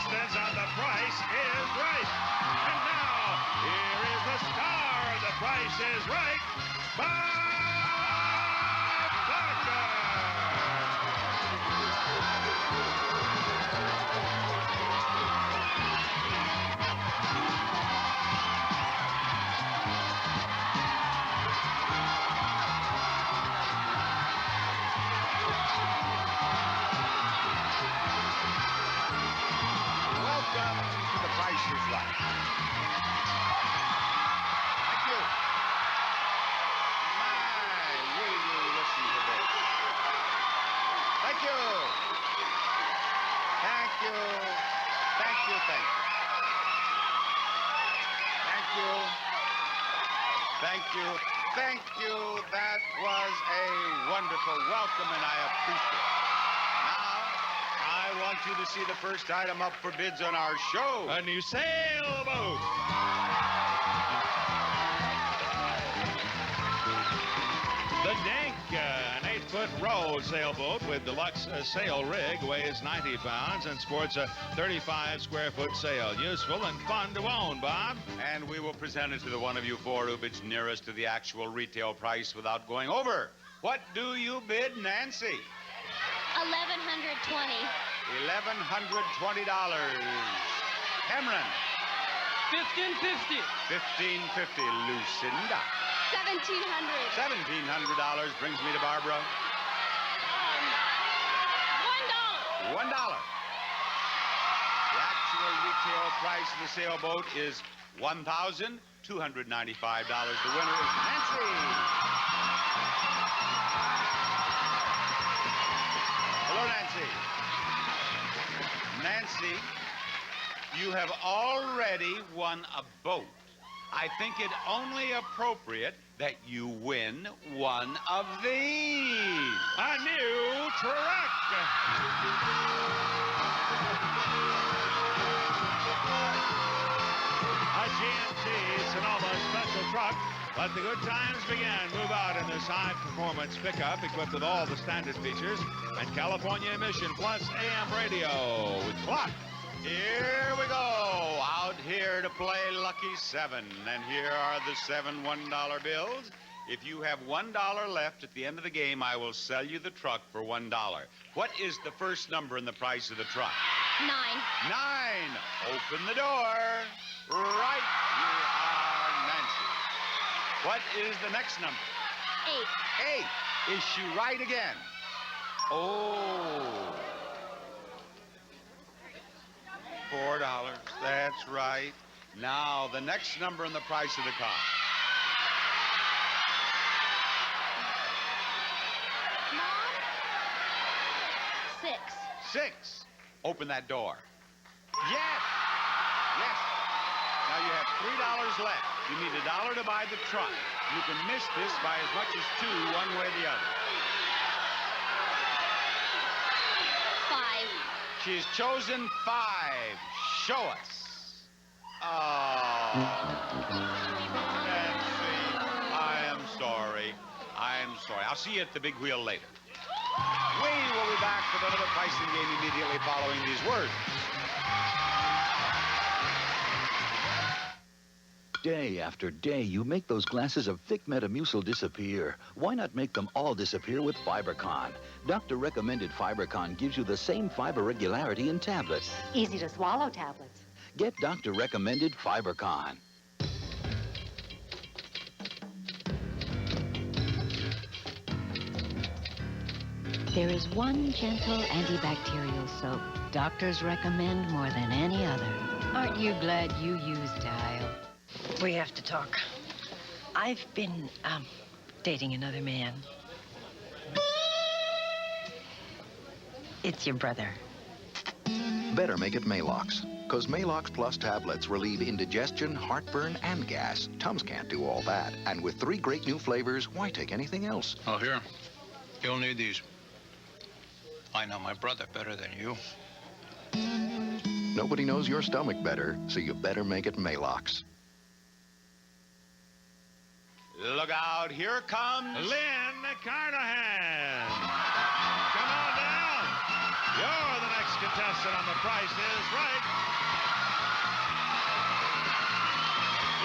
contestants on The Price is Right. And now, here is the star of The Price is Right, Bob Barker. Welcome to The Price is Right. Thank you. My, will you listen to this? Thank you. Thank you. Thank you, thank you. Thank you. Thank you. Thank you. That was a wonderful welcome, and I appreciate it. Now, I want you to see the first item up for bids on our show. A new sailboat. The Dink, an 8-foot row sailboat with deluxe sail rig, weighs 90 pounds and sports a 35-square-foot sail. Useful and fun to own, Bob. And we will present it to the one of you four who bids nearest to the actual retail price without going over. What do you bid, Nancy? $1,120. $1,120. Cameron? $1,550. $1,550. Lucinda? $1,700. $1,700 brings me to Barbara. $1. $1. The actual retail price of the sailboat is $1,295. The winner is Nancy. Hello, Nancy. Nancy, you have already won a boat. I think it only appropriate that you win one of these. A new truck. A GMC Sonoma special truck. Let the good times begin. Move out in this high-performance pickup equipped with all the standard features and California emission plus AM radio with clock. Here we go. Out here to play Lucky 7. And here are the 7 $1 bills. If you have $1 left at the end of the game, I will sell you the truck for $1. What is the first number in the price of the truck? 9. 9. Open the door. Right. You are Nancy. What is the next number? 8. 8. Is she right again? Oh. $4. That's right. Now, the next number in the price of the car. Mom? 6. 6. Open that door. Yes. Yes. Now you have $3 left. You need $1 to buy the truck. You can miss this by as much as 2 one way or the other. 5. She's chosen 5. Show us. Oh. Nancy, I am sorry. I'll see you at the big wheel later. We will be back with another pricing game immediately following these words. Day after day, you make those glasses of thick Metamucil disappear. Why not make them all disappear with Fibercon? Doctor-recommended Fibercon gives you the same fiber regularity in tablets. Easy to swallow tablets. Get doctor-recommended Fibercon. There is one gentle antibacterial soap doctors recommend more than any other. Aren't you glad you used Dial? We have to talk. I've been, dating another man. It's your brother. Better make it Malox. Because Malox Plus tablets relieve indigestion, heartburn, and gas. Tums can't do all that. And with 3 great new flavors, why take anything else? Oh, here. You'll need these. I know my brother better than you. Nobody knows your stomach better, so you better make it Malox. Look out, here comes Lynn Carnahan. Come on down. You're the next contestant on The Price is Right.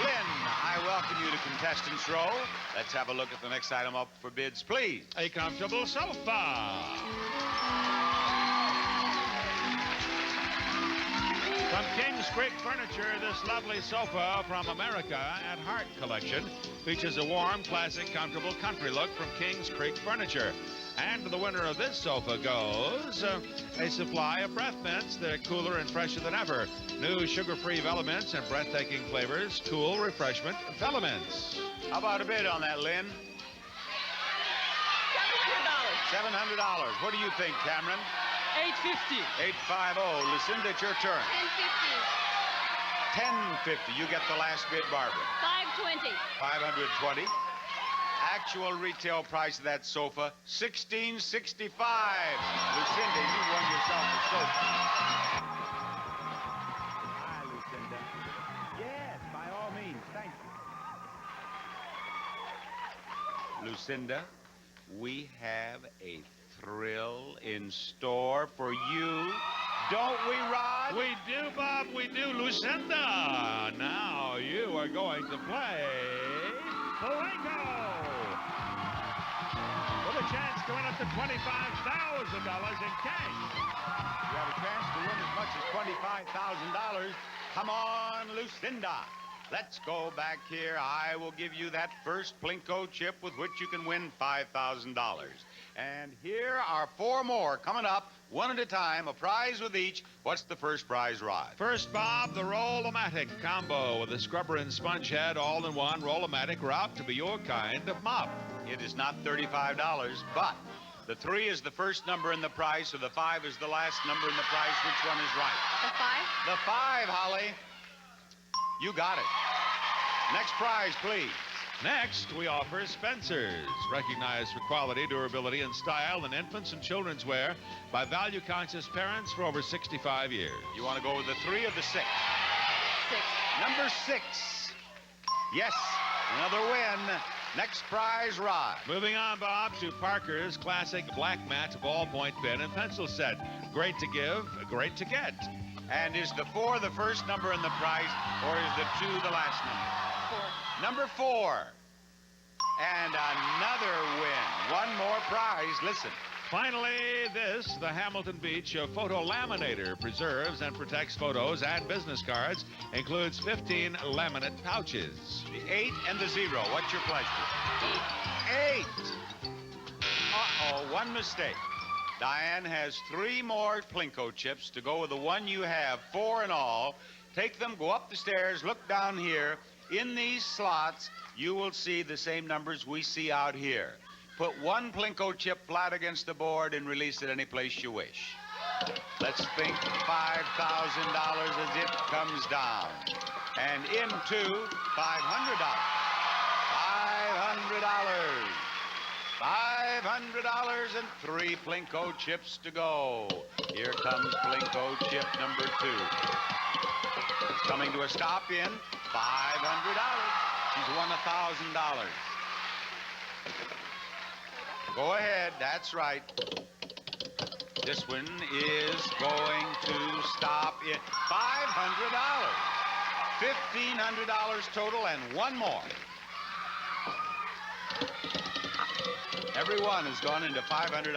Lynn, I welcome you to Contestants Row. Let's have a look at the next item up for bids, please. A comfortable sofa. From Kings Creek Furniture, this lovely sofa from America at Heart Collection features a warm, classic, comfortable country look from Kings Creek Furniture. And the winner of this sofa goes a supply of breath mints. They're cooler and fresher than ever. New sugar-free Velomints and breathtaking flavors. Cool refreshment Velomints. How about a bid on that, Lynn? $700. $700. What do you think, Cameron? $850. 850. Lucinda, it's your turn. $10.50. $10.50. You get the last bid, Barbara. $5.20. $520. Actual retail price of that sofa, $16.65. Lucinda, you won yourself a sofa. Hi, Lucinda. Yes, by all means. Thank you. Lucinda, we have a thrill in store for you. Don't we, Rod? We do, Bob. We do. Lucinda, now you are going to play Blanco. With a chance to win up to $25,000 in cash. You have a chance to win as much as $25,000. Come on, Lucinda. Let's go back here. I will give you that first Plinko chip with which you can win $5,000. And here are 4 more coming up, one at a time, a prize with each. What's the first prize, Rod? First, Bob, the Roll-O-Matic combo with a scrubber and sponge head all-in-one Roll-O-Matic route to be your kind of mop. It is not $35, but the 3 is the first number in the price, so the 5 is the last number in the price. Which one is right? The 5? The 5, Holly. You got it. Next prize, please. Next, we offer Spencer's, recognized for quality, durability, and style in infants and children's wear by value-conscious parents for over 65 years. You want to go with the 3 or the 6? 6. Number 6. Yes, another win. Next prize, Rod. Moving on, Bob, to Parker's classic black mat ballpoint pen and pencil set. Great to give, great to get. And is the 4 the first number in the price, or is the 2 the last number? 4. Number 4. And another win. One more prize. Listen. Finally, this, the Hamilton Beach Photo Laminator, preserves and protects photos and business cards, includes 15 laminate pouches. The 8 and the 0. What's your pleasure? 8. Uh-oh, one mistake. Diane has 3 more Plinko chips to go with the one you have, 4 in all. Take them, go up the stairs, look down here. In these slots, you will see the same numbers we see out here. Put 1 Plinko chip flat against the board and release it any place you wish. Let's think $5,000 as it comes down. And into $500. $500 and 3 Plinko chips to go. Here comes Plinko chip number 2. It's coming to a stop in $500. She's won $1,000. Go ahead, that's right. This one is going to stop in $500. $1,500 total and 1 more. Every one has gone into $500.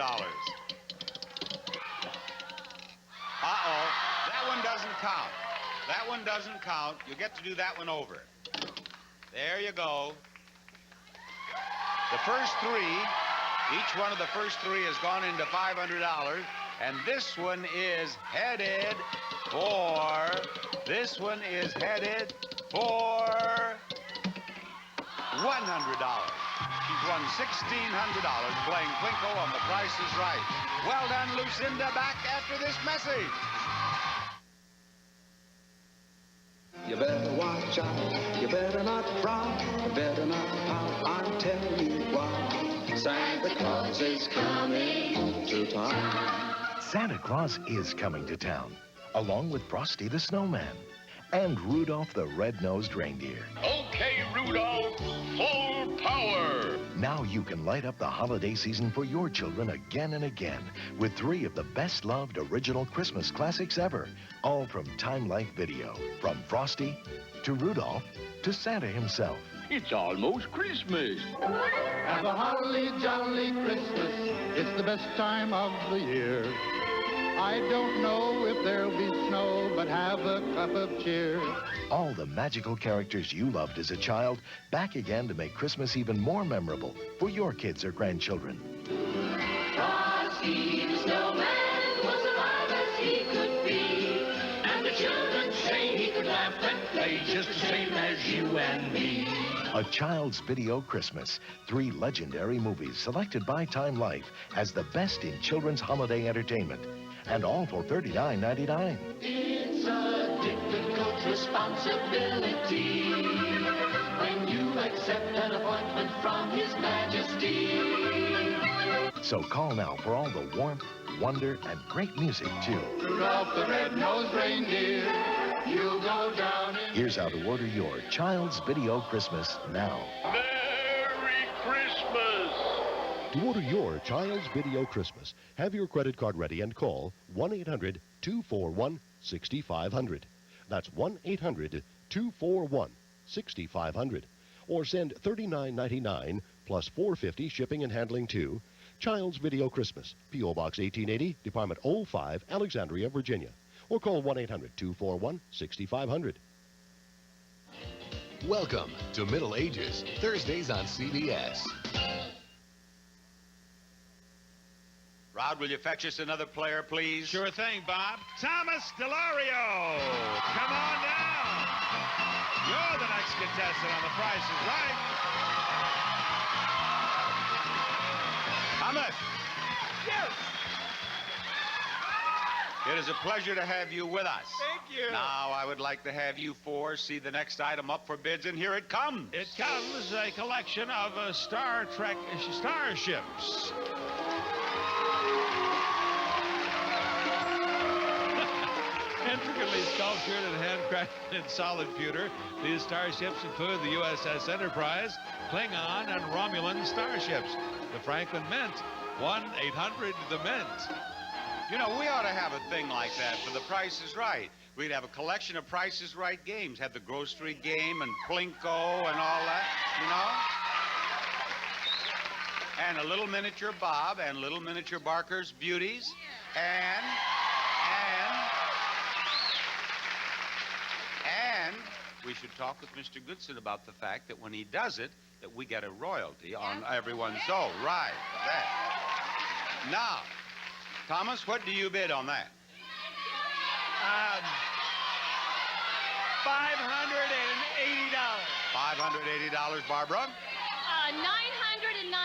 Uh-oh, that one doesn't count. That one doesn't count. You get to do that one over. There you go. The first 3, each one of the first 3 has gone into $500, and this one is headed for $100. She's won $1,600 playing Plinko on The Price is Right. Well done, Lucinda. Back after this message. You better watch out, you better not frown, you better not pout, I'm telling you why. Santa Claus is coming to town. Santa Claus is coming to town, along with Frosty the Snowman and Rudolph the Red-Nosed Reindeer. Okay, Rudolph, full power. Now you can light up the holiday season for your children again and again with 3 of the best-loved original Christmas classics ever, all from Time Life Video. From Frosty to Rudolph to Santa himself. It's almost Christmas. Have a holly jolly Christmas. It's the best time of the year. I don't know if there'll be snow, but have a cup of cheer. All the magical characters you loved as a child back again to make Christmas even more memorable for your kids or grandchildren. Frosty the snowman was alive as he could be, and the children say he could laugh and play just the same as you and me. A Child's Video Christmas. 3 legendary movies selected by Time Life as the best in children's holiday entertainment. And all for $39.99. It's a difficult responsibility when you accept an appointment from His Majesty. So call now for all the warmth, wonder, and great music, too. Rudolph the red-nosed reindeer, you'll go down in... Here's how to order your Child's Video Christmas now. Merry Christmas! To order your Child's Video Christmas, have your credit card ready and call 1-800-241-6500. That's 1-800-241-6500. Or send $39.99 plus $4.50 shipping and handling to Child's Video Christmas, P.O. Box 1880, Department 05, Alexandria, Virginia. Or call 1-800-241-6500. Welcome to Middle Ages, Thursdays on CBS. Rod, will you fetch us another player, please? Sure thing, Bob. Thomas Delario. Come on down. You're the next contestant on The Price is Right. Thomas. Yes. It is a pleasure to have you with us. Thank you. Now, I would like to have you 4 see the next item up for bids, and here it comes. It comes a collection of Star Trek starships. Intricately sculptured and handcrafted in solid pewter, these starships include the USS Enterprise, Klingon, and Romulan starships. The Franklin Mint, 1-800-THE-MINT. You know, we ought to have a thing like that for The Price is Right. We'd have a collection of Price is Right games, have the grocery game and Plinko and all that, you know? And a little miniature Bob and little miniature Barker's Beauties and we should talk with Mr. Goodson about the fact that when he does it, that we get a royalty on everyone's soul. Right, that. Now, Thomas, what do you bid on that? $580. $580, Barbara.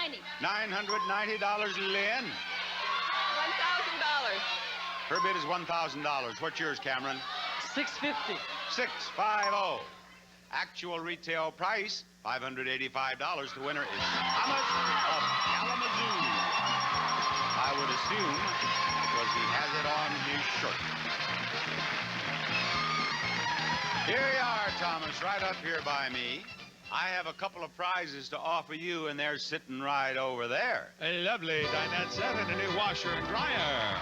$990. $990, Lynn. $1,000. Her bid is $1,000. What's yours, Cameron? $650. $650. Actual retail price, $585. The winner is Thomas of Kalamazoo. I would assume because he has it on his shirt. Here you are, Thomas, right up here by me. I have a couple of prizes to offer you, and they're sitting right over there. A lovely dinette set and a new washer and dryer.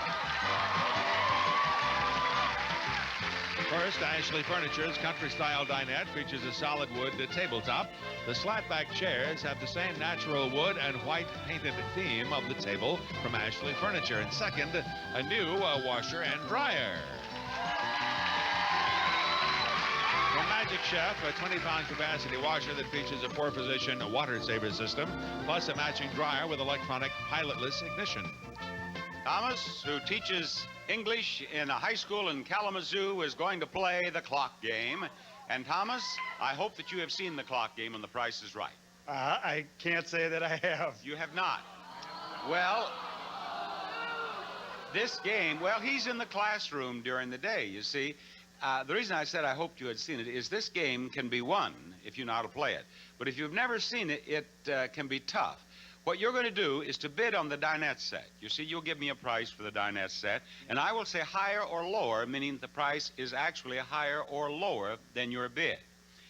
First, Ashley Furniture's country-style dinette features a solid wood tabletop. The slat-back chairs have the same natural wood and white painted theme of the table from Ashley Furniture. And second, a new washer and dryer. From Magic Chef, a 20-pound capacity washer that features a 4-position water saver system, plus a matching dryer with electronic pilotless ignition. Thomas, who teaches English in a high school in Kalamazoo, is going to play the clock game. And Thomas, I hope that you have seen the clock game on The Price is Right. I can't say that I have. You have not. Well, this game, well, he's in the classroom during the day, you see. The reason I said I hoped you had seen it is this game can be won if you know how to play it. But if you've never seen it, it can be tough. What you're going to do is to bid on the dinette set. You see, you'll give me a price for the dinette set, and I will say higher or lower, meaning the price is actually higher or lower than your bid.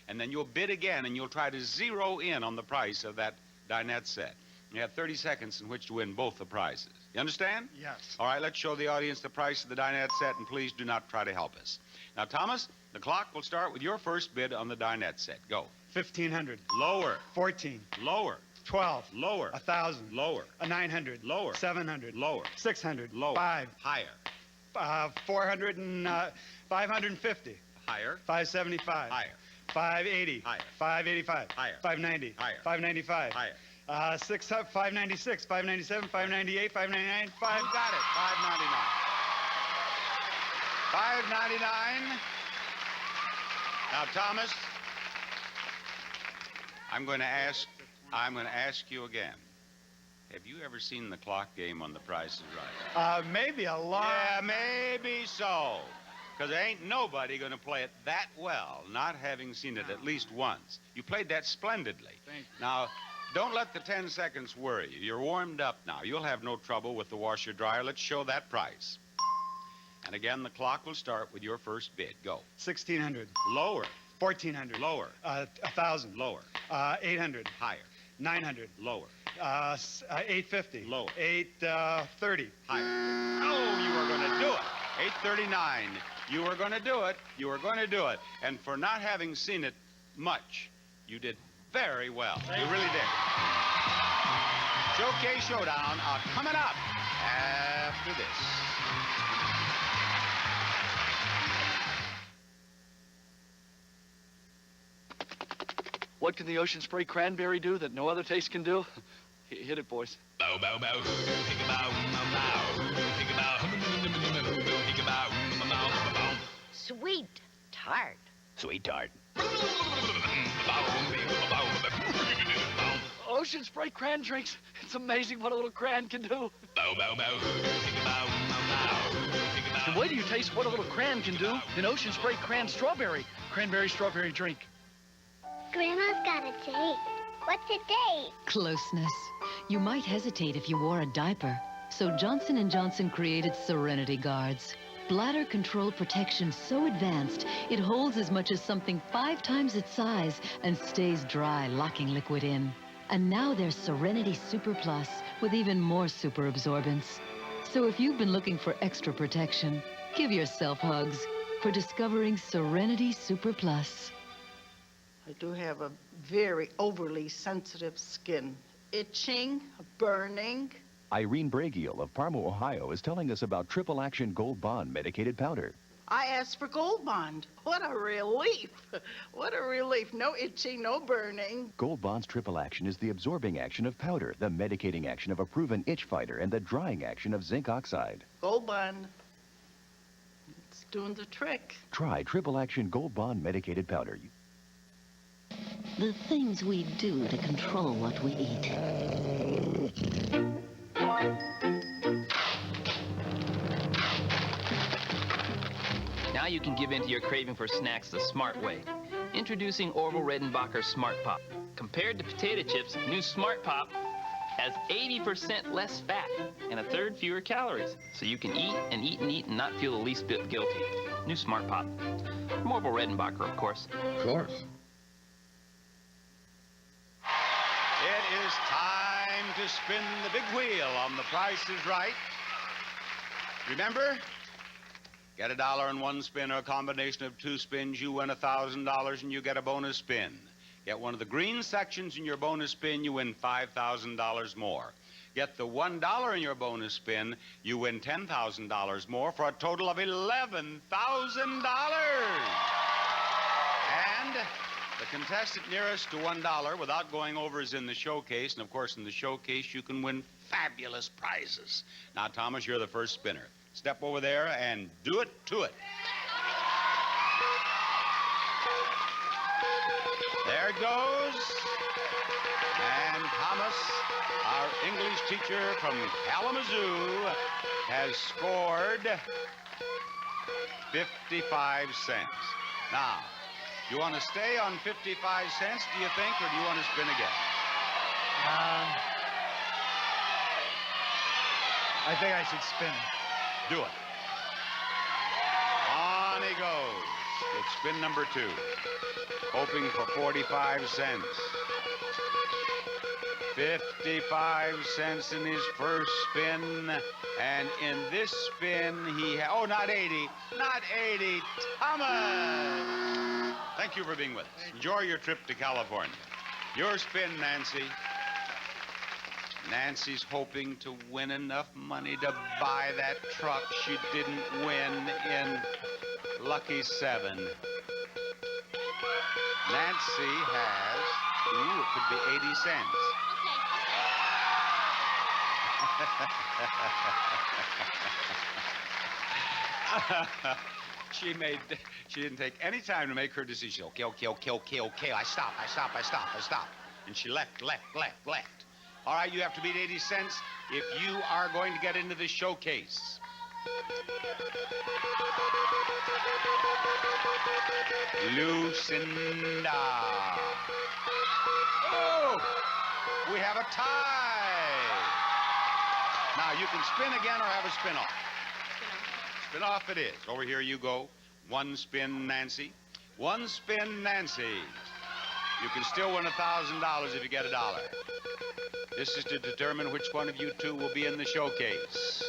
And then you'll bid again, and you'll try to zero in on the price of that dinette set. You have 30 seconds in which to win both the prizes. You understand? Yes. All right, let's show the audience the price of the dinette set, and please do not try to help us. Now, Thomas, the clock will start with your first bid on the dinette set. Go. 1,500. Lower. 14. Lower. 12. Lower. 1,000. Lower. 900. Lower. 700. Lower. 600. Lower. 5. Higher. 400 and 550. Higher. 575. Higher. 580. Higher. 585. Higher. 590. Higher. 595. Higher. 596, 597, 598, 599, 5. You got it. 599. 599. Now, Thomas, I'm going to ask you again. Have you ever seen the clock game on The Price is Right? Maybe a lot. Yeah, maybe so. Because there ain't nobody going to play it that well, not having seen it at least once. You played that splendidly. Thank you. Now, don't let the 10 seconds worry you. You're warmed up now. You'll have no trouble with the washer-dryer. Let's show that price. And again, the clock will start with your first bid. Go. 1,600. Lower. 1,400. Lower. 1,000. Lower. 800. Higher. 900. Lower. 850. Lower. 830. Higher. Oh, you are going to do it. 839. You were going to do it. You were going to do it. And for not having seen it much, you did very well. You really did. Showcase Showdown are coming up after this. What can the Ocean Spray Cranberry do that no other taste can do? Hit it, boys. Bow, bow, bow. Think about, bow. Think about, think about, bow. Sweet tart. Sweet tart. Ocean Spray Cran drinks. It's amazing what a little cran can do. Bow, bow, bow. Think about, bow. And wait till you taste what a little cran can do in Ocean Spray Cran Strawberry. Cranberry strawberry drink. Grandma's got a date. What's a date? Closeness. You might hesitate if you wore a diaper. So Johnson & Johnson created Serenity Guards. Bladder control protection so advanced, it holds as much as something 5 times its size and stays dry, locking liquid in. And now there's Serenity Super Plus with even more super absorbance. So if you've been looking for extra protection, give yourself hugs for discovering Serenity Super Plus. I do have a very overly sensitive skin. Itching, burning. Irene Bragiel of Parma, Ohio is telling us about Triple Action Gold Bond medicated powder. I asked for Gold Bond. What a relief. What a relief. No itching, no burning. Gold Bond's Triple Action is the absorbing action of powder, the medicating action of a proven itch fighter, and the drying action of zinc oxide. Gold Bond. It's doing the trick. Try Triple Action Gold Bond medicated powder. The things we do to control what we eat. Now you can give in to your craving for snacks the smart way. Introducing Orville Redenbacher Smart Pop. Compared to potato chips, new Smart Pop has 80% less fat and 1/3 fewer calories. So you can eat and eat and eat and not feel the least bit guilty. New Smart Pop. From Orville Redenbacher, of course. Of course. It is time to spin the big wheel on The Price is Right. Remember, get $1 in one spin or a combination of 2 spins, you win $1,000 and you get a bonus spin. Get one of the green sections in your bonus spin, you win $5,000 more. Get the $1 in your bonus spin, you win $10,000 more for a total of $11,000. And the contestant nearest to $1 without going over is in the showcase. And, of course, in the showcase, you can win fabulous prizes. Now, Thomas, you're the first spinner. Step over there and do it to it. There it goes. And Thomas, our English teacher from Kalamazoo, has scored 55 cents. Now, do you want to stay on 55 cents, do you think, or do you want to spin again? I think I should spin. Do it. On he goes. It's spin number 2. Hoping for 45 cents. 55 cents in his first spin. And in this spin, oh, not 80. Not 80. Thomas! Thank you for being with us. Enjoy your trip to California. Your spin, Nancy. Nancy's hoping to win enough money to buy that truck she didn't win in Lucky 7. Nancy has, it could be 80 cents. She didn't take any time to make her decision. Okay. I stop. And she left. All right, you have to beat 80 cents if you are going to get into the showcase. Lucinda. Oh, we have a tie. Now, you can spin again or have a spin-off. Spin-off it is. Over here you go. One spin, Nancy. One spin, Nancy. You can still win $1,000 if you get $1. This is to determine which one of you two will be in the showcase.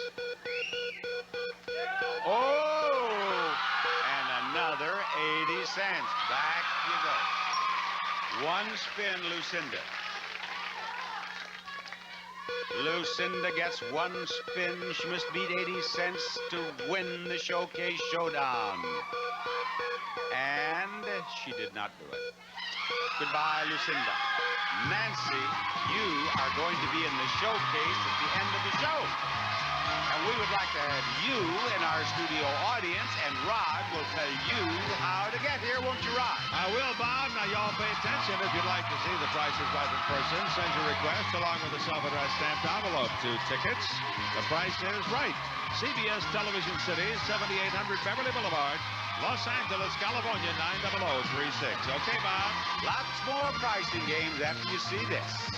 Oh! And another 80 cents. Back you go. One spin, Lucinda. Lucinda gets one spin. She must beat 80 cents to win the showcase showdown. And she did not do it. Goodbye, Lucinda. Nancy, you are going to be in the showcase at the end of the show. And we would like to have you in our studio audience, and Rod will tell you how to get here, won't you, Rod? I will, Bob. Now, y'all pay attention. If you'd like to see The Price is Right in person, send your request along with a self-addressed stamped envelope to Tickets. The Price is Right. CBS Television Cities, 7800 Beverly Boulevard, Los Angeles, California, 90036. Okay, Bob? Lots more pricing games after you see this.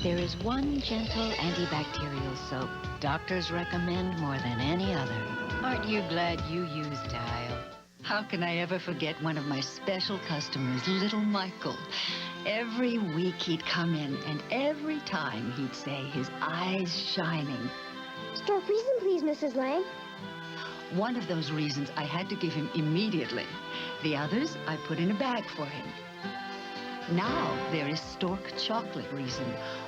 There is one gentle antibacterial soap doctors recommend more than any other. Aren't you glad you used Dial? How can I ever forget one of my special customers, little Michael? Every week he'd come in, and every time he'd say, his eyes shining. Stork reason, please, Mrs. Lang. One of those reasons I had to give him immediately. The others I put in a bag for him. Now there is Stork Chocolate Reason,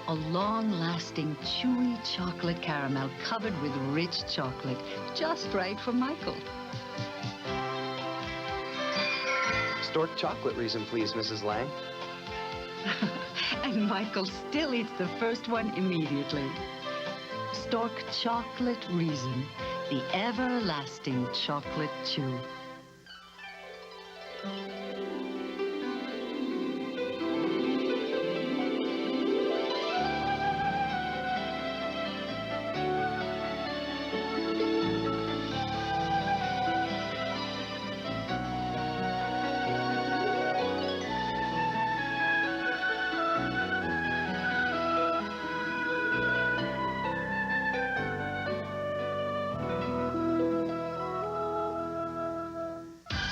a long-lasting, chewy chocolate caramel covered with rich chocolate, just right for Michael. Stork Chocolate Reason, please, Mrs. Lang. And Michael still eats the first one immediately. Stork Chocolate Reason, the everlasting chocolate chew.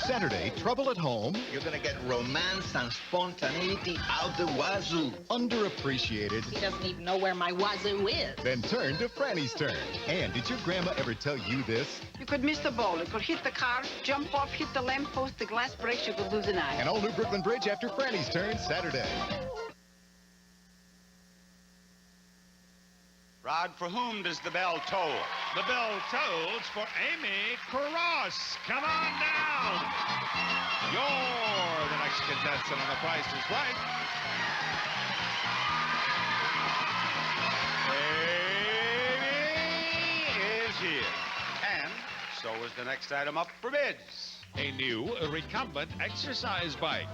Saturday, Trouble at Home. You're gonna get romance and spontaneity out the wazoo. Underappreciated. He doesn't even know where my wazoo is. Then turn to Franny's turn. And did your grandma ever tell you this? You could miss the ball. You could hit the car, jump off, hit the lamppost, the glass breaks, you could lose an eye. An all-new Brooklyn Bridge after Franny's turn Saturday. Rod, for whom does the bell toll? The bell tolls for Amy Cross. Come on down. You're the next contestant on The Price is Right. Amy is here. And so is the next item up for bids. A new recumbent exercise bike.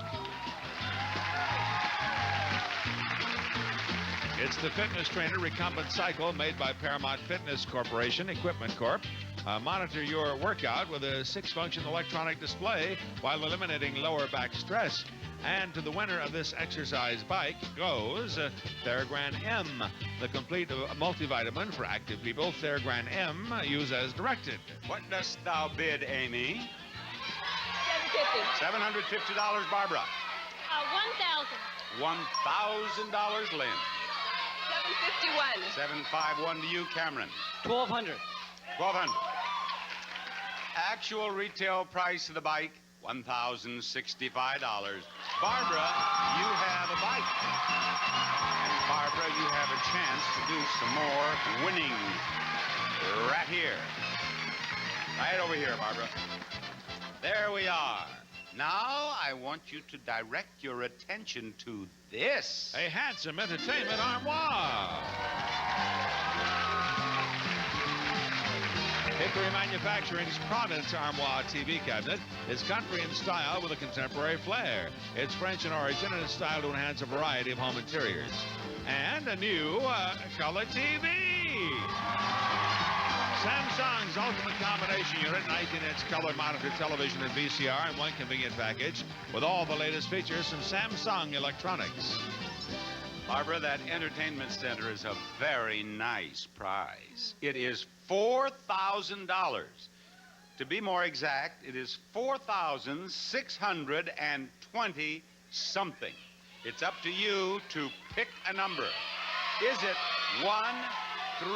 It's the fitness trainer recumbent cycle made by Paramount Fitness Corporation, Equipment Corp. Monitor your workout with a 6-function electronic display while eliminating lower back stress. And to the winner of this exercise bike goes Theragran M, the complete multivitamin for active people. Theragran M, use as directed. What dost thou bid, Amy? $750. $750, Barbara. $1,000. $1,000, Lynn. $751. $751 to you, Cameron. $1,200. $1,200. Actual retail price of the bike, $1,065. Barbara, you have a bike. And Barbara, you have a chance to do some more winning right here. Right over here, Barbara. There we are. Now, I want you to direct your attention to this. A handsome entertainment armoire. Hickory Manufacturing's Providence Armoire TV cabinet is country in style with a contemporary flair. It's French in origin and it's styled to enhance a variety of home interiors. And a new color TV. Samsung's ultimate combination unit, 19-inch color monitor television and VCR in one convenient package with all the latest features from Samsung Electronics. Barbara, that entertainment center is a very nice prize. It is $4,000. To be more exact, it is $4,620 something. It's up to you to pick a number. Is it 1, 3,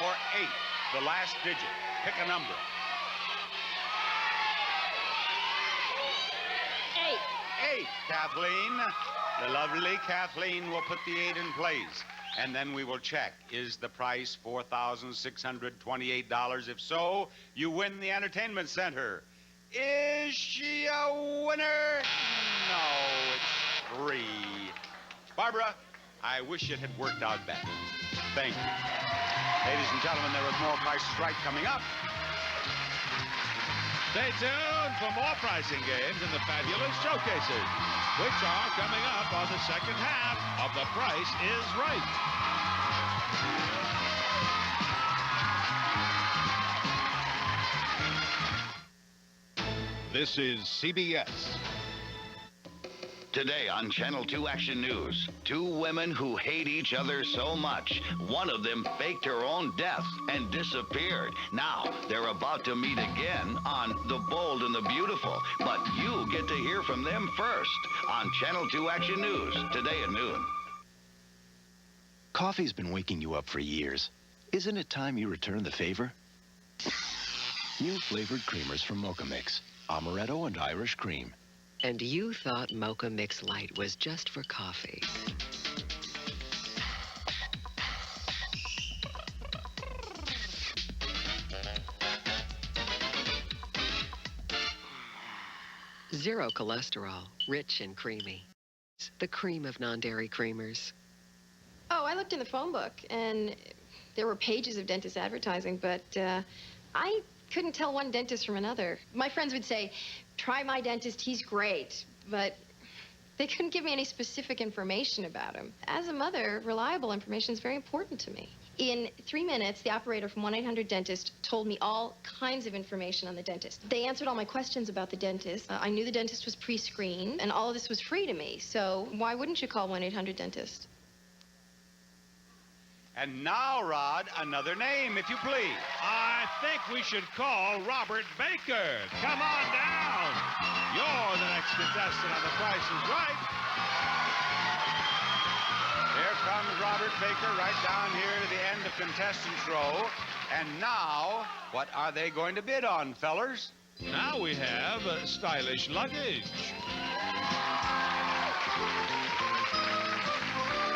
or 8? The last digit. Pick a number. 8. 8, Kathleen. The lovely Kathleen will put the 8 in place. And then we will check. Is the price $4,628? If so, you win the entertainment center. Is she a winner? No, it's free. Barbara, I wish it had worked out better. Thank you. Ladies and gentlemen, there is more Price is Right coming up. Stay tuned for more pricing games and the fabulous showcases, which are coming up on the second half of The Price is Right. This is CBS. Today on Channel 2 Action News, 2 women who hate each other so much. One of them faked her own death and disappeared. Now, they're about to meet again on The Bold and the Beautiful. But you get to hear from them first on Channel 2 Action News, today at noon. Coffee's been waking you up for years. Isn't it time you return the favor? New flavored creamers from Mocha Mix, Amaretto and Irish Cream. And you thought Mocha Mix Light was just for coffee. Zero cholesterol, rich and creamy. The cream of non-dairy creamers. Oh, I looked in the phone book, and there were pages of dentist advertising, but I couldn't tell one dentist from another. My friends would say, try my dentist, he's great, but they couldn't give me any specific information about him. As a mother, reliable information is very important to me. In 3 minutes, the operator from 1-800-DENTIST told me all kinds of information on the dentist. They answered all my questions about the dentist. I knew the dentist was pre-screened, and all of this was free to me, so why wouldn't you call 1-800-DENTIST? And now, Rod, another name, if you please. I think we should call Robert Baker. Come on down. You're the next contestant on The Price is Right. Here comes Robert Baker right down here to the end of contestants row. And now, what are they going to bid on, fellers? Now we have stylish luggage.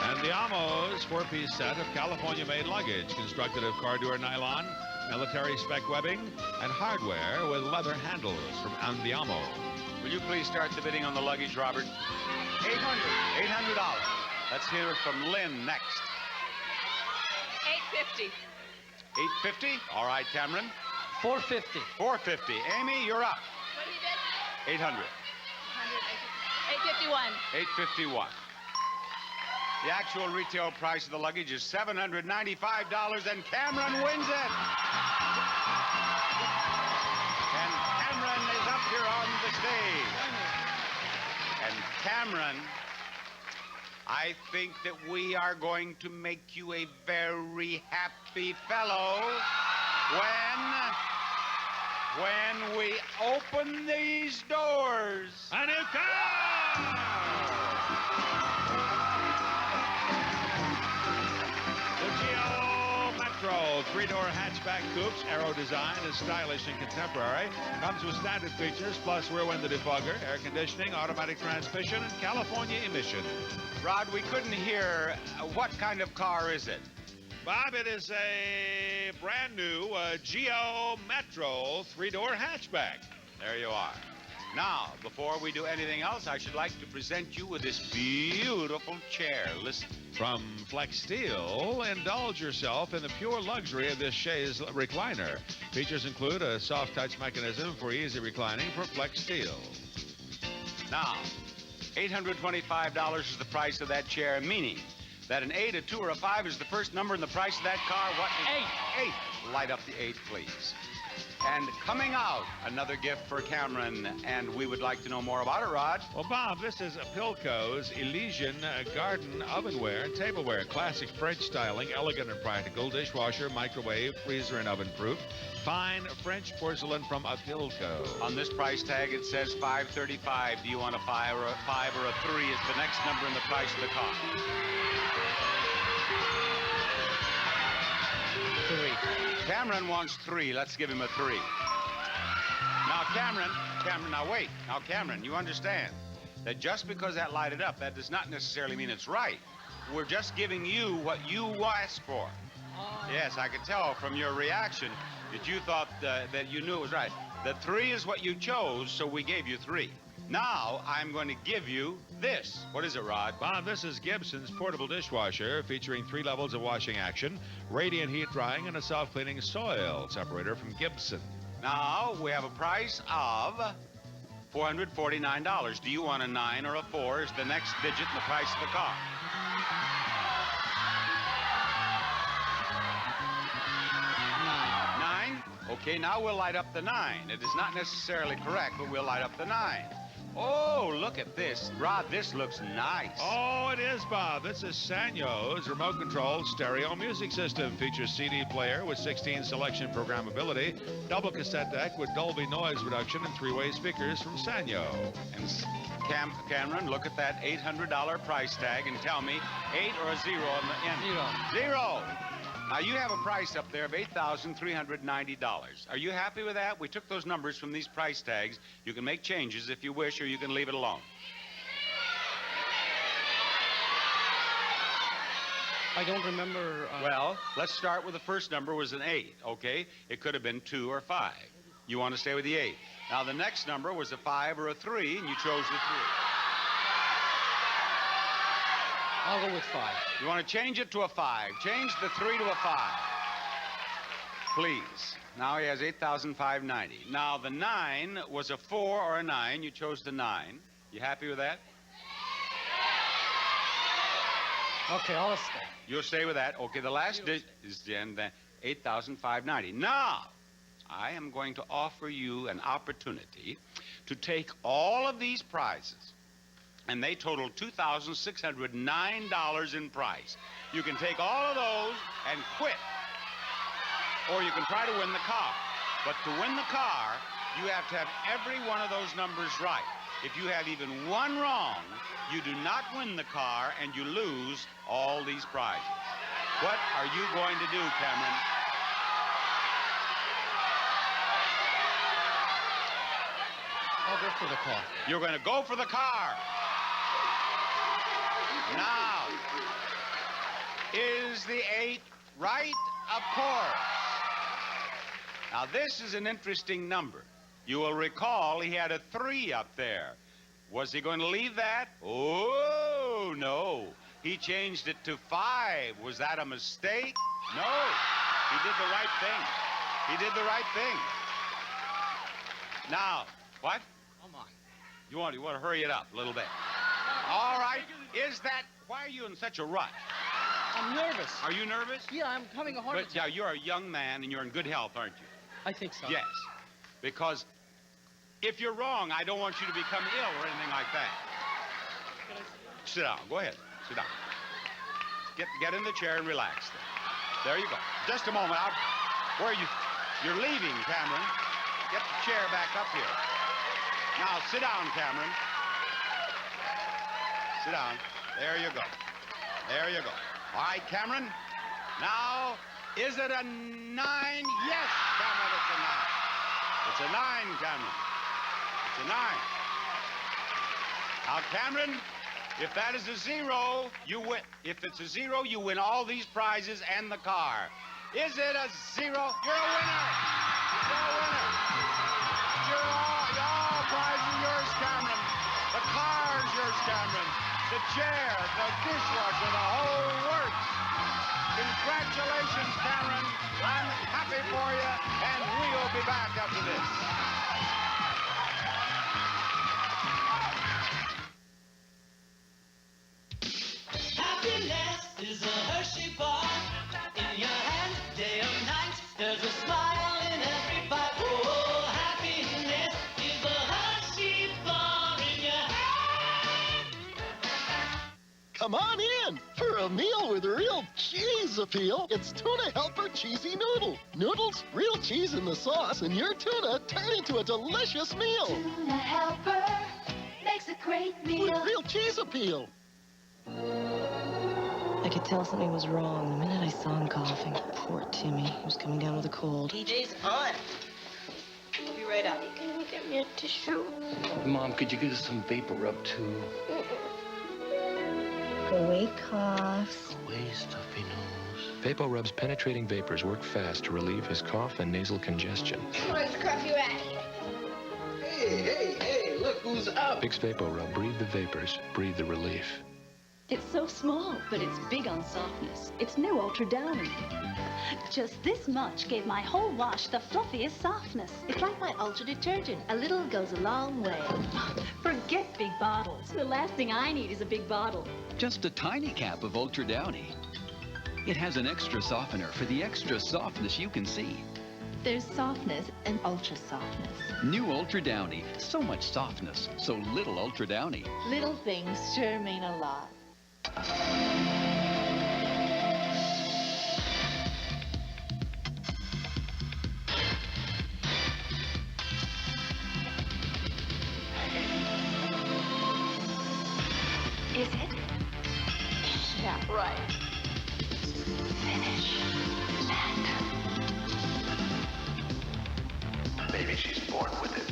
And the Amos 4-piece set of California-made luggage, constructed of Cardure nylon, military spec webbing, and hardware with leather handles from Andiamo. Will you please start the bidding on the luggage, Robert? $800. Let's hear it from Lynn next. $850. $850? All right, Cameron. $450. $450. Amy, you're up. What did you bid? $800. $851. $851. The actual retail price of the luggage is $795, and Cameron wins it. And Cameron is up here on the stage. And Cameron, I think that we are going to make you a very happy fellow when we open these doors. And it comes! The Geo Metro three-door hatchback coupes, aero design is stylish and contemporary. Comes with standard features plus rear window defogger, air conditioning, automatic transmission, and California emission. Rod, we couldn't hear. What kind of car is it? Bob, it is a brand new Geo Metro three-door hatchback. There you are. Now, before we do anything else, I should like to present you with this beautiful chair. Listen. From Flex Steel, indulge yourself in the pure luxury of this chaise recliner. Features include a soft touch mechanism for easy reclining from Flex Steel. Now, $825 is the price of that chair, meaning that an 8, a 2, or a 5 is the first number in the price of that car. What is 8? Light up the 8, please. And coming out, another gift for Cameron, and we would like to know more about it, Rod. Well, Bob, this is Pilco's Elysian Garden Ovenware and Tableware. Classic French styling, elegant and practical. Dishwasher, microwave, freezer, and oven-proof. Fine French porcelain from Pilco. On this price tag, it says $535. Do you want a 5 or a 3 is the next number in the price of the car? 3. Cameron wants 3. Let's give him a 3. Now, Cameron, now wait. Now, Cameron, you understand that just because that lighted up, that does not necessarily mean it's right. We're just giving you what you asked for. Yes, I could tell from your reaction that you thought that you knew it was right. The 3 is what you chose, so we gave you 3. Now, I'm going to give you this. What is it, Rod? Bob, this is Gibson's portable dishwasher featuring 3 levels of washing action, radiant heat drying, and a self-cleaning soil separator from Gibson. Now, we have a price of $449. Do you want a 9 or a 4 is the next digit in the price of the car? Nine? Okay, now we'll light up the 9. It is not necessarily correct, but we'll light up the 9. Oh, look at this. Rod, this looks nice. Oh, it is, Bob. This is Sanyo's remote-controlled stereo music system. Features CD player with 16 selection programmability, double cassette deck with Dolby noise reduction, and 3-way speakers from Sanyo. And Cameron, look at that $800 price tag and tell me 8 or a 0 on the end. 0. Now, you have a price up there of $8,390. Are you happy with that? We took those numbers from these price tags. You can make changes if you wish, or you can leave it alone. I don't remember... Well, let's start with the first number was an 8, okay? It could have been 2 or 5. You want to stay with the 8. Now, the next number was a 5 or a 3, and you chose the 3. I'll go with 5. You want to change it to a 5. Change the 3 to a 5. Please. Now he has $8,590. Now, the 9 was a 4 or a 9. You chose the 9. You happy with that? Okay, I'll stay. You'll stay with that. Okay, the last digit is then the $8,590. Now, I am going to offer you an opportunity to take all of these prizes, and they total $2,609 in price. You can take all of those and quit, or you can try to win the car. But to win the car, you have to have every one of those numbers right. If you have even one wrong, you do not win the car, and you lose all these prizes. What are you going to do, Cameron? I'll go for the car. You're going to go for the car. Now, is the 8 right? Of course. Now, this is an interesting number. You will recall he had a 3 up there. Was he going to leave that? Oh, no. He changed it to 5. Was that a mistake? No. He did the right thing. He did the right thing. Now, what? Come on. You want to hurry it up a little bit. All right. Is that Why are you in such a rush? I'm nervous. Are you nervous? Yeah, I'm having a heart But, attack. yeah, you're a young man and you're in good health, aren't you? I think so. Yes. Because if you're wrong, I don't want you to become ill or anything like that. Sit down. Go ahead. Sit down. Get in the chair and relax. There you go. Just a moment. Where are you? You're leaving, Cameron. Get the chair back up here. Now, sit down, Cameron. Sit down. There you go. There you go. All right, Cameron. Now, is it a 9? Yes, Cameron, it's a 9. It's a 9, Cameron. It's a 9. Now, Cameron, if that is a 0, you win. If it's a 0, you win all these prizes and the car. Is it a 0? You're a winner. You're a winner. All prizes are yours, Cameron. The car's yours, Cameron. The chair, the dishwasher, the whole works. Congratulations, Cameron. I'm happy for you, and we'll be back after this. Happiness is a Hershey bar in your hand, day or night. There's a smile in every bite. Oh, happiness is a Hershey bar in your hand. Come on in for a meal with real cheese appeal. It's Tuna Helper Cheesy Noodle. Noodles, real cheese in the sauce, and your tuna turn into a delicious meal. Tuna Helper makes a great meal. With real cheese appeal. I could tell something was wrong the minute I saw him coughing. Poor Timmy. He was coming down with a cold. PJ's on. I'll be right up. Can you get me a tissue? Mom, could you get us some vapor rub, too? Go away, coughs. Away, stuffy nose. VapoRub's penetrating vapors work fast to relieve his cough and nasal congestion. Where's the coffee rat? Hey, look who's up. Vicks VapoRub. Breathe the vapors. Breathe the relief. It's so small, but it's big on softness. It's new Ultra Downy. Just this much gave my whole wash the fluffiest softness. It's like my Ultra detergent. A little goes a long way. Forget big bottles. The last thing I need is a big bottle. Just a tiny cap of Ultra Downy. It has an extra softener for the extra softness you can see. There's softness and ultra softness. New Ultra Downy. So much softness, so little Ultra Downy. Little things sure mean a lot. Is it? Yeah, right. Finish that. Maybe she's born with it.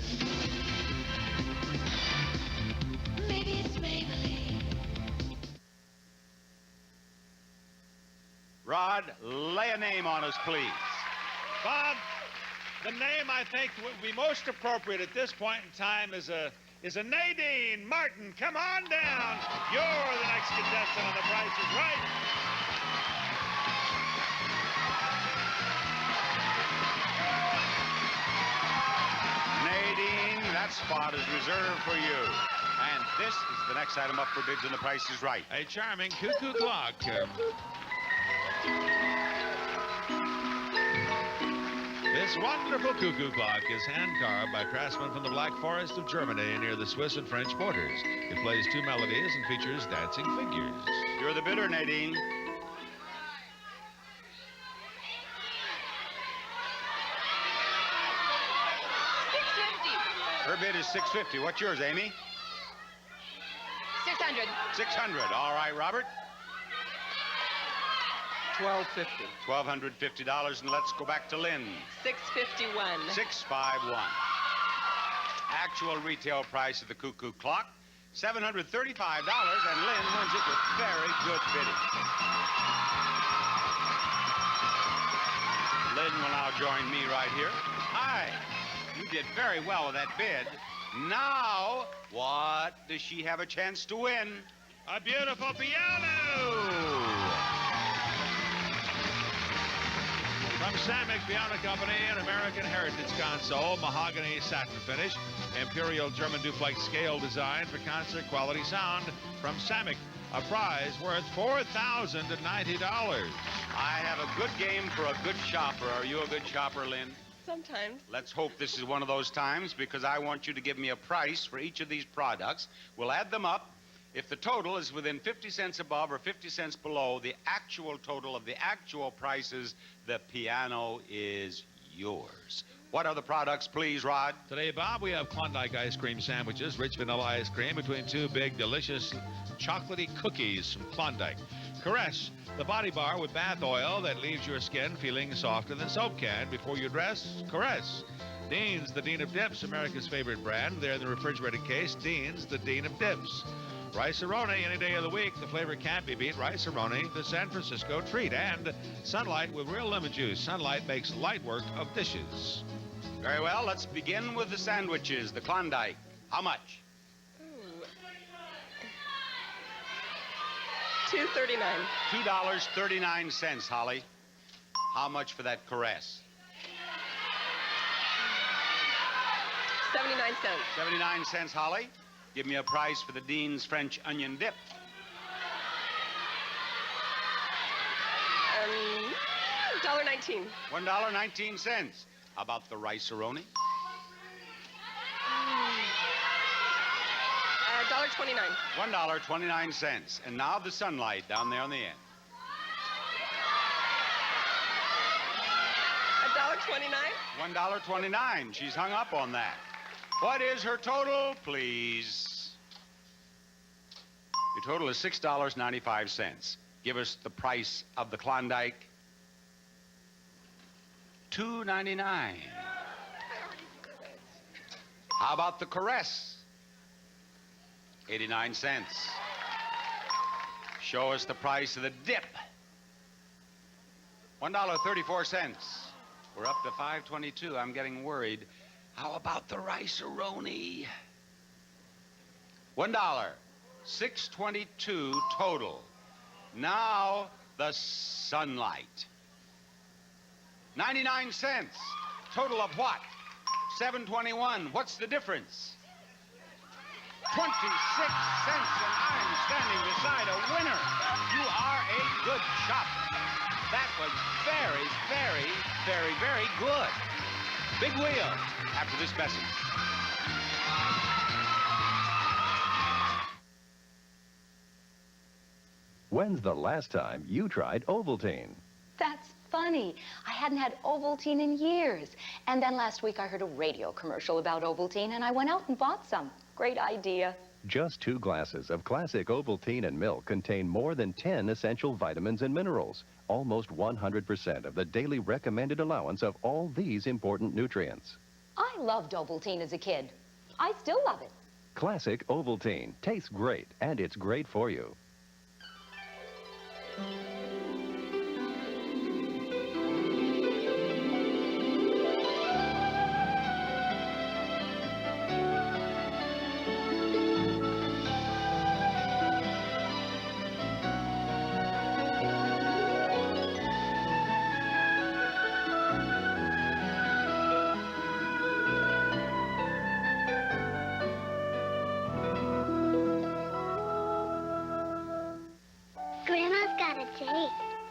Maybe it's Maybelline. Rod, lay a name on us, please. Bob, the name I think would be most appropriate at this point in time is a Nadine Martin. Come on down. You're the next contestant on The Price is Right. Nadine, that spot is reserved for you. And this is the next item up for bids, and The Price is Right. A charming cuckoo clock. This wonderful cuckoo clock is hand-carved by craftsmen from the Black Forest of Germany near the Swiss and French borders. It plays 2 melodies and features dancing figures. You're the bidder, Nadine. Her bid is $650. What's yours, Amy? $600. $600. All right, Robert. $1,250. $1,250, and let's go back to Lynn. $651. $651. Actual retail price of the cuckoo clock, $735, and Lynn wins it with very good bidding. Lynn will now join me right here. Hi. You did very well with that bid. Now, what does she have a chance to win? A beautiful piano! From Samick Piano Company, an American Heritage console, mahogany satin finish, Imperial German duplex scale design for concert quality sound from Samick. a prize worth $4,090. I have a good game for a good shopper. Are you a good shopper, Lynn? Sometimes. Let's hope this is one of those times, because I want you to give me a price for each of these products. We'll add them up. If the total is within 50 cents above or 50 cents below the actual total of the actual prices, the piano is yours. What are the products, please, Rod? Today, Bob, we have Klondike ice cream sandwiches, rich vanilla ice cream between two big, delicious, chocolatey cookies from Klondike. Caress, the body bar with bath oil that leaves your skin feeling softer than soap can before you dress. Caress. Dean's, the Dean of Dips, America's favorite brand. They're in the refrigerated case. Dean's, the Dean of Dips. Rice-A-Roni, any day of the week. The flavor can't be beat. Rice-A-Roni, the San Francisco treat. And Sunlight with real lemon juice. Sunlight makes light work of dishes. Very well, let's begin with the sandwiches, the Klondike. How much? $2.39. $2.39, Holly. How much for that Caress? 79 cents. 79 cents, Holly. Give me a price for the Dean's French onion dip. $1.19. $1.19. How about the Rice-A-Roni? $1.29. $1.29. And now the Sunlight down there on the end. $1.29. $1.29. She's hung up on that. What is her total, please? Your total is $6.95. Give us the price of the Klondike. $2.99. How about the Caress? 89 cents. Show us the price of the dip. $1.34. We're up to $5.22. I'm getting worried. How about the Rice-A-Roni? $1. $6.22 total. Now the Sunlight. 99 cents. Total of what? $7.21. What's the difference? 26 cents, and I'm standing beside a winner. You are a good shopper. That was very, very, very, very good. Big Wheel after this message. When's the last time you tried Ovaltine? That's funny. I hadn't had Ovaltine in years. And then last week I heard a radio commercial about Ovaltine and I went out and bought some. Great idea. Just 2 glasses of classic Ovaltine and milk contain more than 10 essential vitamins and minerals. Almost 100% of the daily recommended allowance of all these important nutrients. I loved Ovaltine as a kid. I still love it. Classic Ovaltine tastes great, and it's great for you.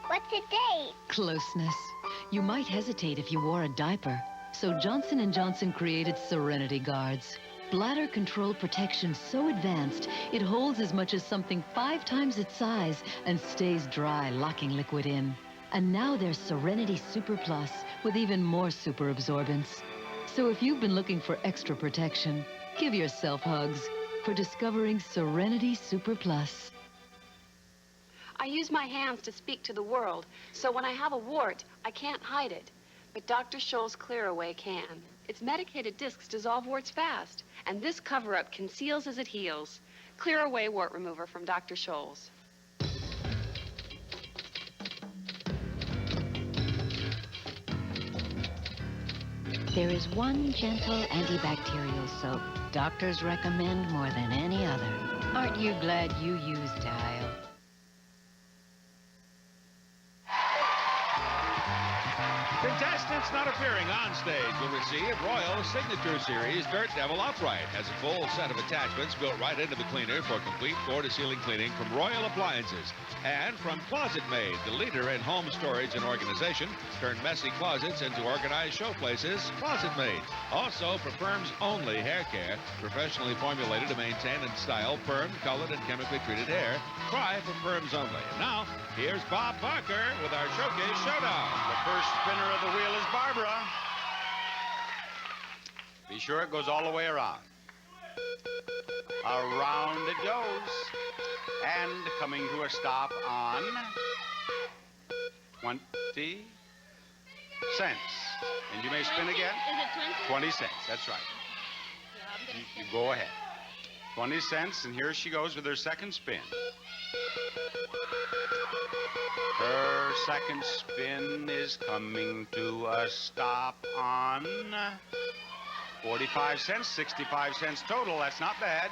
What's a date? Closeness. You might hesitate if you wore a diaper. So Johnson & Johnson created Serenity Guards. Bladder control protection so advanced, it holds as much as something 5 times its size and stays dry, locking liquid in. And now there's Serenity Super Plus with even more super absorbance. So if you've been looking for extra protection, give yourself hugs for discovering Serenity Super Plus. I use my hands to speak to the world, so when I have a wart, I can't hide it. But Dr. Scholl's Clear Away can. Its medicated discs dissolve warts fast, and this cover-up conceals as it heals. Clear Away Wart Remover from Dr. Scholl's. There is one gentle antibacterial soap doctors recommend more than any other. Aren't you glad you used Dial? Contestants, Since not appearing on stage, will receive Royal Signature Series Dirt Devil Upright. Has a full set of attachments built right into the cleaner for complete floor-to-ceiling cleaning from Royal Appliances. And from Closet Made, the leader in home storage and organization. Turn messy closets into organized showplaces. Closet Made. Also for firms only hair care, professionally formulated to maintain and style permed, colored, and chemically treated hair. Try for firms only. And now, here's Bob Barker with our Showcase Showdown. The first spinner of the wheel is Barbara. Be sure it goes all the way around. Around it goes. And coming to a stop on 20 cents. And you may spin again. Is it 20 cents, that's right. You go ahead. 20 cents, and here she goes with her second spin. Her second spin is coming to a stop on 45 cents, 65 cents total. That's not bad.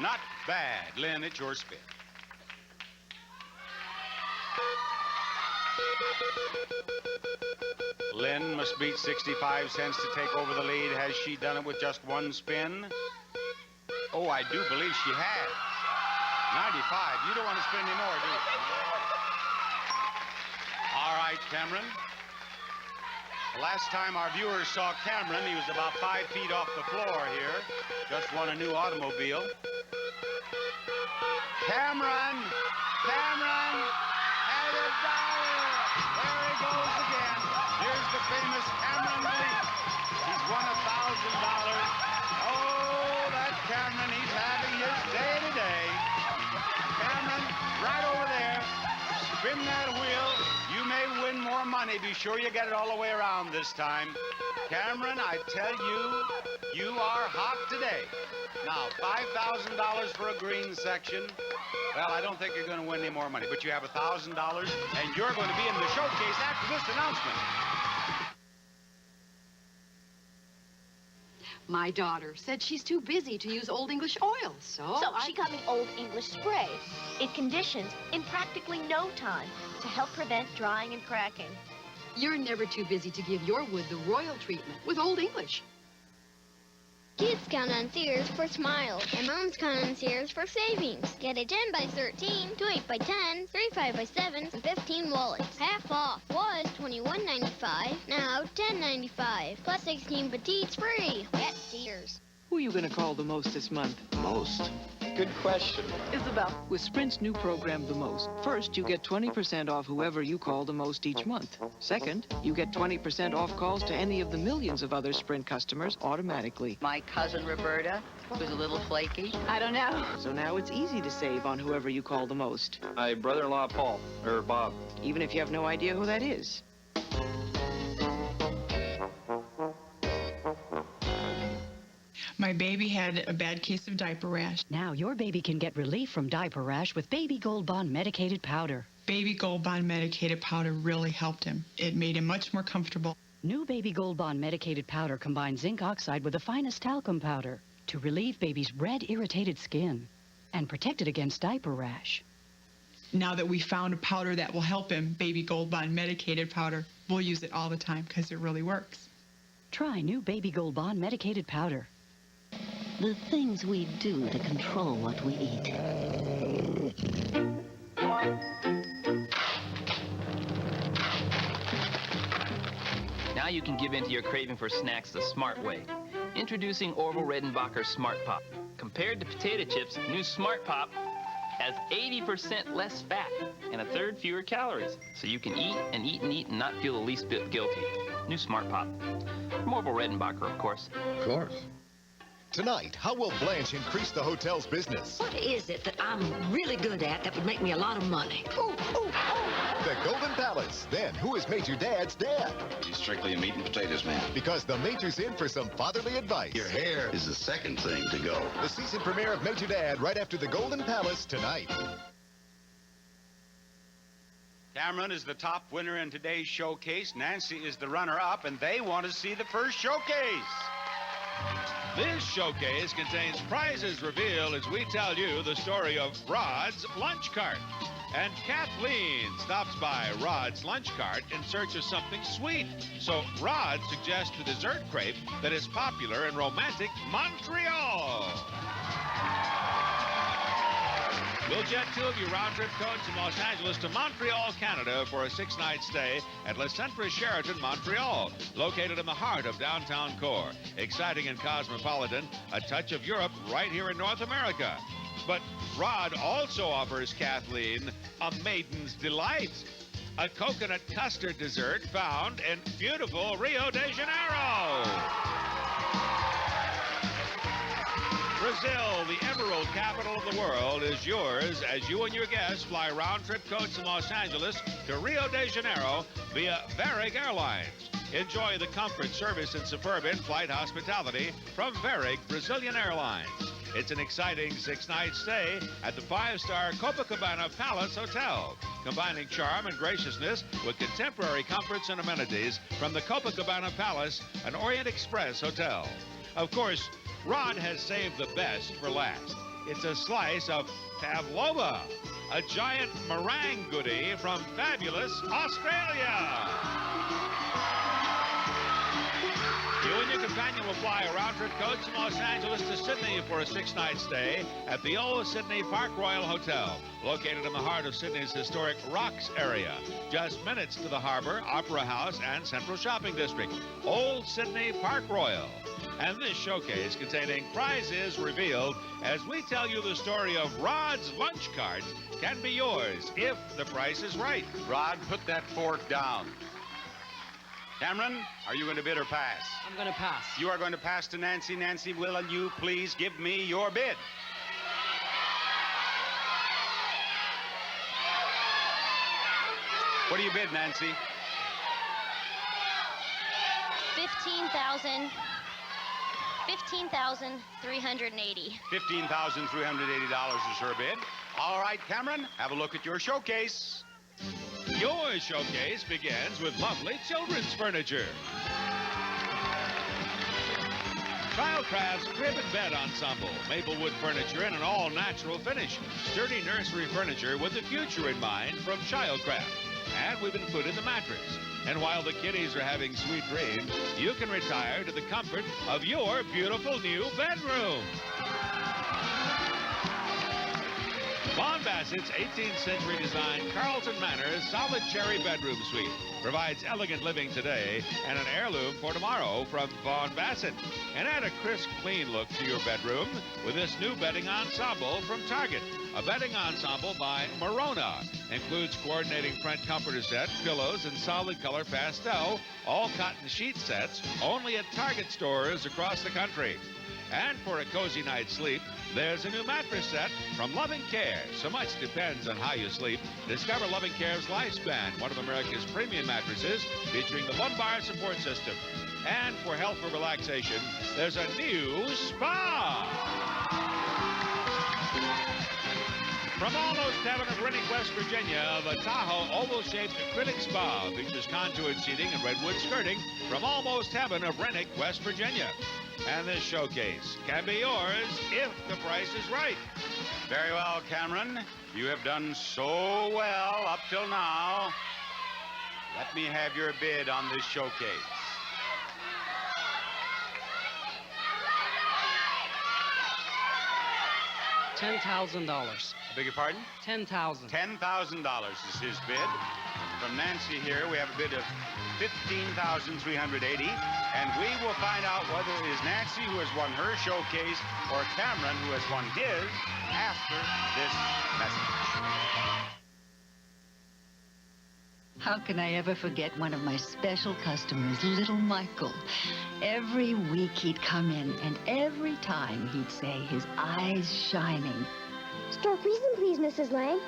Not bad. Lynn, it's your spin. Lynn must beat 65 cents to take over the lead. Has she done it with just one spin? Oh, I do believe she has. 95. You don't want to spin any more, do you? All right, Cameron. The last time our viewers saw Cameron, he was about 5 feet off the floor here. Just won a new automobile. Cameron! Cameron! And a dollar! There he goes again. Here's the famous Cameron Leap. He's won $1,000. Oh, that Cameron, he's having his day today. Cameron, right over there. Spin that wheel. You may win more money. Be sure you get it all the way around this time. Cameron, I tell you, you are hot today. Now, $5,000 for a green section. Well, I don't think you're going to win any more money, but you have $1,000, and you're going to be in the showcase after this announcement. My daughter said she's too busy to use Old English oil, so she got me Old English Spray. It conditions in practically no time to help prevent drying and cracking. You're never too busy to give your wood the royal treatment with Old English. Kids count on Sears for smiles, and moms count on Sears for savings. Get a 10 by 13, 2 8 by 10, 3 5 by 7, and 15 wallets. Half off was $21.95, now $10.95. Plus 16 petites free. Get Sears. Who are you going to call the most this month? Most? Good question. Isabel. With Sprint's new program, The Most, first, you get 20% off whoever you call the most each month. Second, you get 20% off calls to any of the millions of other Sprint customers automatically. My cousin Roberta was a little flaky. I don't know. So now it's easy to save on whoever you call the most. My brother-in-law, Paul, or Bob. Even if you have no idea who that is. My baby had a bad case of diaper rash. Now your baby can get relief from diaper rash with Baby Gold Bond medicated powder. Baby Gold Bond medicated powder really helped him. It made him much more comfortable. New Baby Gold Bond medicated powder combines zinc oxide with the finest talcum powder to relieve baby's red, irritated skin and protect it against diaper rash. Now that we found a powder that will help him, Baby Gold Bond medicated powder, we'll use it all the time because it really works. Try new Baby Gold Bond medicated powder. The things we do to control what we eat. Now you can give in to your craving for snacks the smart way. Introducing Orville Redenbacher Smart Pop. Compared to potato chips, new Smart Pop has 80% less fat and a third fewer calories. So you can eat and eat and eat and not feel the least bit guilty. New Smart Pop. From Orville Redenbacher, of course. Of course. Tonight, how will Blanche increase the hotel's business? What is it that I'm really good at that would make me a lot of money? The Golden Palace. Then, who is Major Dad's dad? He's strictly a meat and potatoes man. Because the Major's in for some fatherly advice. Your hair is the second thing to go. The season premiere of Major Dad right after the Golden Palace tonight. Cameron is the top winner in today's showcase. Nancy is the runner-up, and they want to see the first showcase. This showcase contains prizes revealed as we tell you the story of Rod's Lunch Cart. And Kathleen stops by Rod's lunch cart in search of something sweet. So Rod suggests the dessert crepe that is popular in romantic Montreal. We'll jet two of you round-trip coach from Los Angeles to Montreal, Canada for a 6-night stay at Le Centre Sheraton, Montreal, located in the heart of downtown core. Exciting and cosmopolitan, a touch of Europe right here in North America. But Rod also offers Kathleen a maiden's delight, a coconut custard dessert found in beautiful Rio de Janeiro. Brazil, the emerald capital of the world, is yours as you and your guests fly round-trip coach from Los Angeles to Rio de Janeiro via Varig Airlines. Enjoy the comfort, service, and superb in-flight hospitality from Varig Brazilian Airlines. It's an exciting 6-night stay at the 5-star Copacabana Palace Hotel, combining charm and graciousness with contemporary comforts and amenities from the Copacabana Palace, an Orient Express hotel. Of course, Rod has saved the best for last. It's a slice of pavlova, a giant meringue goodie from fabulous Australia. You and your companion will fly a round-trip coach from Los Angeles to Sydney for a 6-night stay at the Old Sydney Park Royal Hotel, located in the heart of Sydney's historic Rocks area, just minutes to the harbor, Opera House, and Central Shopping District. Old Sydney Park Royal. And this showcase containing prizes revealed as we tell you the story of Rod's lunch cart can be yours if the price is right. Rod, put that fork down. Cameron, are you going to bid or pass? I'm going to pass. You are going to pass to Nancy. Nancy, will you please give me your bid? What do you bid, Nancy? $15,380. $15,380 is her bid. All right, Cameron, have a look at your showcase. Your showcase begins with lovely children's furniture. Childcraft's crib and bed ensemble, Maplewood furniture in an all-natural finish. Sturdy nursery furniture with the future in mind from Childcraft. And we've included the mattress. And while the kiddies are having sweet dreams, you can retire to the comfort of your beautiful new bedroom. Von Bassett's 18th century design Carlton Manor solid cherry bedroom suite provides elegant living today and an heirloom for tomorrow from Von Bassett. And add a crisp, clean look to your bedroom with this new bedding ensemble from Target. A bedding ensemble by Morona. Includes coordinating front comforter set, pillows, and solid color pastel, all cotton sheet sets, only at Target stores across the country. And for a cozy night's sleep, there's a new mattress set from Loving Care. So much depends on how you sleep. Discover Loving Care's Lifespan, one of America's premium mattresses featuring the lumbar support system. And for health or relaxation, there's a new spa. From Almost Heaven of Rennick, West Virginia, the Tahoe oval-shaped acrylic spa features contoured seating and redwood skirting from Almost Heaven of Rennick, West Virginia. And this showcase can be yours if the price is right. Very well, Cameron. You have done so well up till now. Let me have your bid on this showcase. $10,000. I beg your pardon? $10,000. $10,000 is his bid. From Nancy here, we have a bid of $15,380, and we will find out whether it is Nancy who has won her showcase or Cameron who has won his after this message. How can I ever forget one of my special customers, little Michael? Every week he'd come in, and every time he'd say, his eyes shining. Stork reason, please, Mrs. Lang.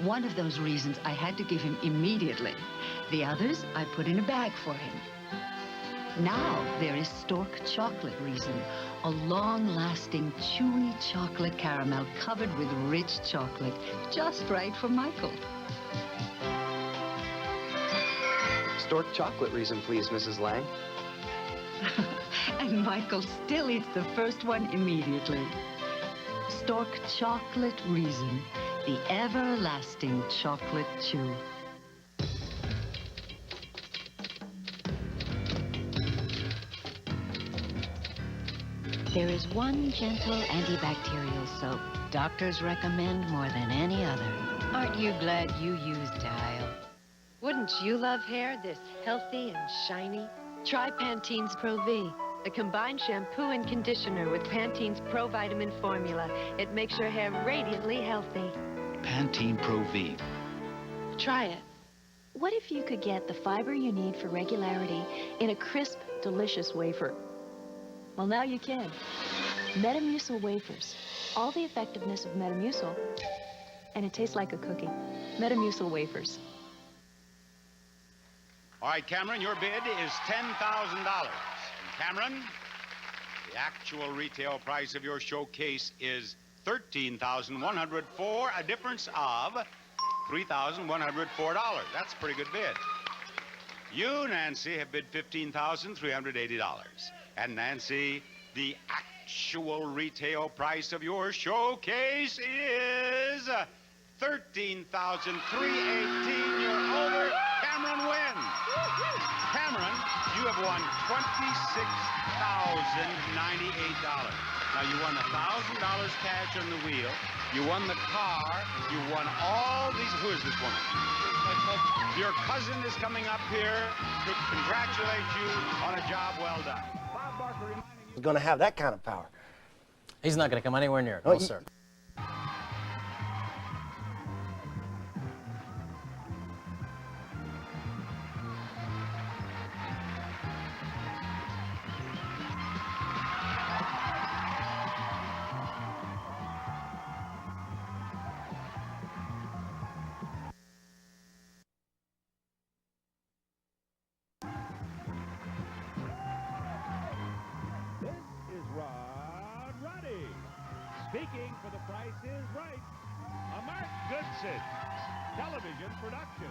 One of those reasons I had to give him immediately. The others I put in a bag for him. Now there is Stork Chocolate Reason, a long-lasting, chewy chocolate caramel covered with rich chocolate, just right for Michael. Stork Chocolate Reason, please, Mrs. Lang. And Michael still eats the first one immediately. Stork Chocolate Reason. the everlasting chocolate chew. There is one gentle antibacterial soap doctors recommend more than any other. Aren't you glad you used Dial? Wouldn't you love hair this healthy and shiny? Try Pantene's Pro V, a combined shampoo and conditioner with Pantene's Pro Vitamin formula. It makes your hair radiantly healthy. Pantene Pro V. Try it. What if you could get the fiber you need for regularity in a crisp, delicious wafer? Well, now you can. Metamucil wafers. All the effectiveness of Metamucil, and it tastes like a cookie. Metamucil wafers. All right, Cameron, your bid is $10,000. Cameron, the actual retail price of your showcase is $13,104, a difference of $3,104. That's a pretty good bid. You, Nancy, have bid $15,380. And Nancy, the actual retail price of your showcase is $13,318. You're over. Cameron wins. Cameron, you have won $26,098. Now, you won $1,000 cash on the wheel. You won the car. You won all these. Who is this woman? Your cousin is coming up here to congratulate you on a job well done. Bob Barker reminding you. He's going to have that kind of power. He's not going to come anywhere near it. No, sir. Speaking for The Price is Right, a Mark Goodson television production.